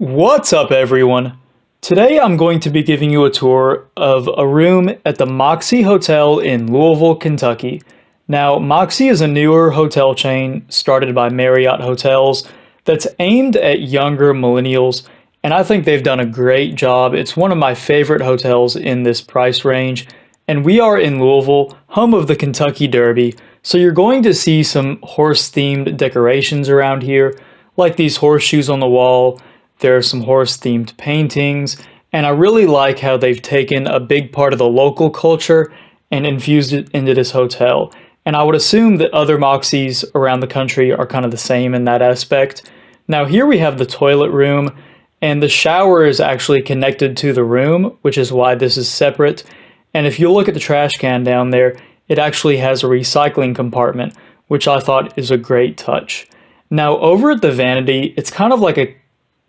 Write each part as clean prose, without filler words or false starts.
What's up, everyone? Today I'm going to be giving you a tour of a room at the Moxy Hotel in Louisville, Kentucky. Now, Moxy is a newer hotel chain started by Marriott Hotels that's aimed at younger millennials, and I think they've done a great job. It's one of my favorite hotels in this price range, and we are in Louisville, home of the Kentucky Derby, so you're going to see some horse-themed decorations around here, like these horseshoes on the wall. There are some horse-themed paintings, and I really like how they've taken a big part of the local culture and infused it into this hotel. And I would assume that other Moxys around the country are kind of the same in that aspect. Now here we have the toilet room, and the shower is actually connected to the room, which is why this is separate. And if you look at the trash can down there, it actually has a recycling compartment, which I thought is a great touch. Now over at the vanity, it's kind of like a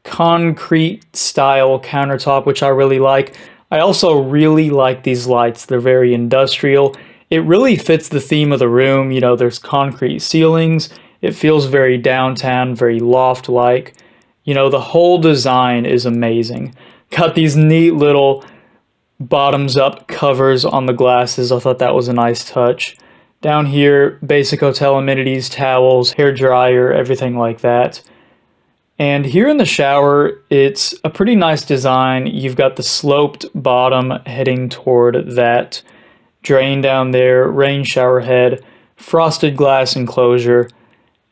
concrete style countertop, which I really like. I also really like these lights. They're very industrial. It really fits the theme of the room. You know, there's concrete ceilings. It feels very downtown, very loft-like. You know, the whole design is amazing. Got these neat little bottoms-up covers on the glasses. I thought that was a nice touch. Down here, basic hotel amenities, towels, hair dryer, everything like that. And here in the shower, it's a pretty nice design. You've got the sloped bottom heading toward that drain down there, rain shower head, frosted glass enclosure,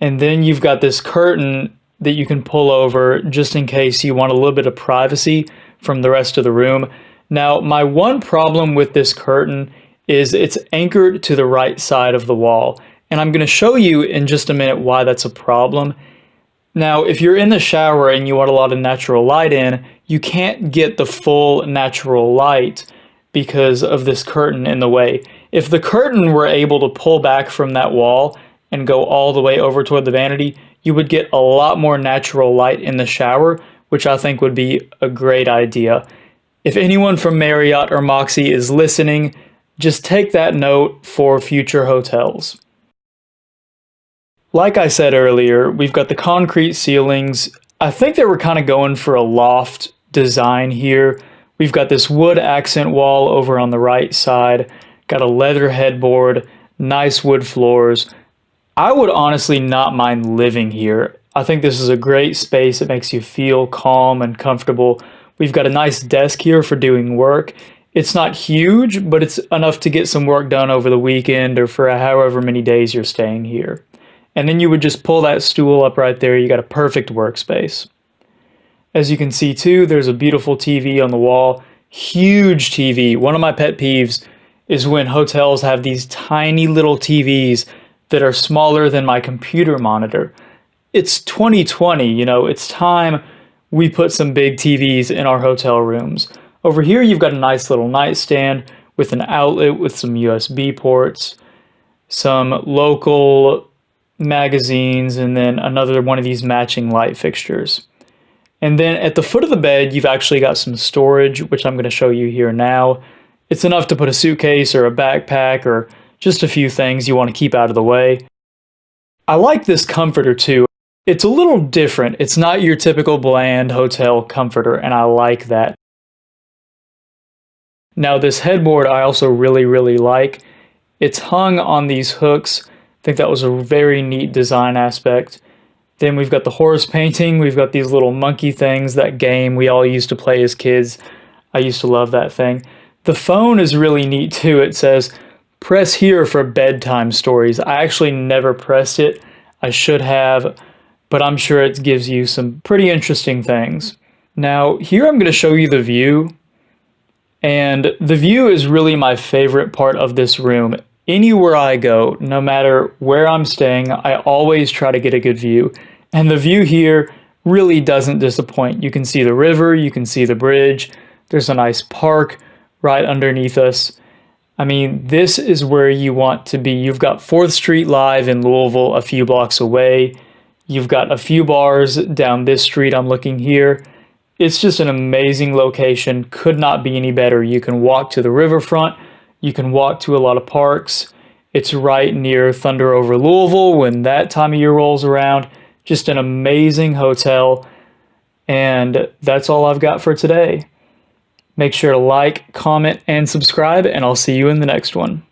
and then you've got this curtain that you can pull over just in case you want a little bit of privacy from the rest of the room. Now, my one problem with this curtain is it's anchored to the right side of the wall, and I'm going to show you in just a minute why that's a problem. Now, if you're in the shower and you want a lot of natural light in, you can't get the full natural light because of this curtain in the way. If the curtain were able to pull back from that wall and go all the way over toward the vanity, you would get a lot more natural light in the shower, which I think would be a great idea. If anyone from Marriott or Moxy is listening, just take that note for future hotels. Like I said earlier, we've got the concrete ceilings. I think they were kind of going for a loft design here. We've got this wood accent wall over on the right side, got a leather headboard, nice wood floors. I would honestly not mind living here. I think this is a great space. It makes you feel calm and comfortable. We've got a nice desk here for doing work. It's not huge, but it's enough to get some work done over the weekend or for however many days you're staying here. And then you would just pull that stool up right there. You got a perfect workspace. As you can see too, there's a beautiful TV on the wall. Huge TV. One of my pet peeves is when hotels have these tiny little TVs that are smaller than my computer monitor. It's 2020, you know, it's time we put some big TVs in our hotel rooms. Over here, you've got a nice little nightstand with an outlet with some USB ports, some local magazines, and then another one of these matching light fixtures. And then at the foot of the bed, you've actually got some storage, which I'm going to show you here now. It's enough to put a suitcase or a backpack or just a few things you want to keep out of the way. I like this comforter too. It's a little different. It's not your typical bland hotel comforter, and I like that. Now this headboard I also really like. It's hung on these hooks. I think that was a very neat design aspect. Then we've got the horse painting. We've got these little monkey things, that game we all used to play as kids. I used to love that thing. The phone is really neat too. It says, press here for bedtime stories. I actually never pressed it. I should have, but I'm sure it gives you some pretty interesting things. Now here I'm going to show you the view. And the view is really my favorite part of this room. Anywhere I go, no matter where I'm staying, I always try to get a good view. And the view here really doesn't disappoint. You can see the river, you can see the bridge. There's a nice park right underneath us. I mean, this is where you want to be. You've got 4th Street Live in Louisville a few blocks away. You've got a few bars down this street I'm looking here. It's just an amazing location. Could not be any better. You can walk to the riverfront. You can walk to a lot of parks. It's right near Thunder over Louisville when that time of year rolls around. Just an amazing hotel. And that's all I've got for today. Make sure to like, comment, and subscribe, and I'll see you in the next one.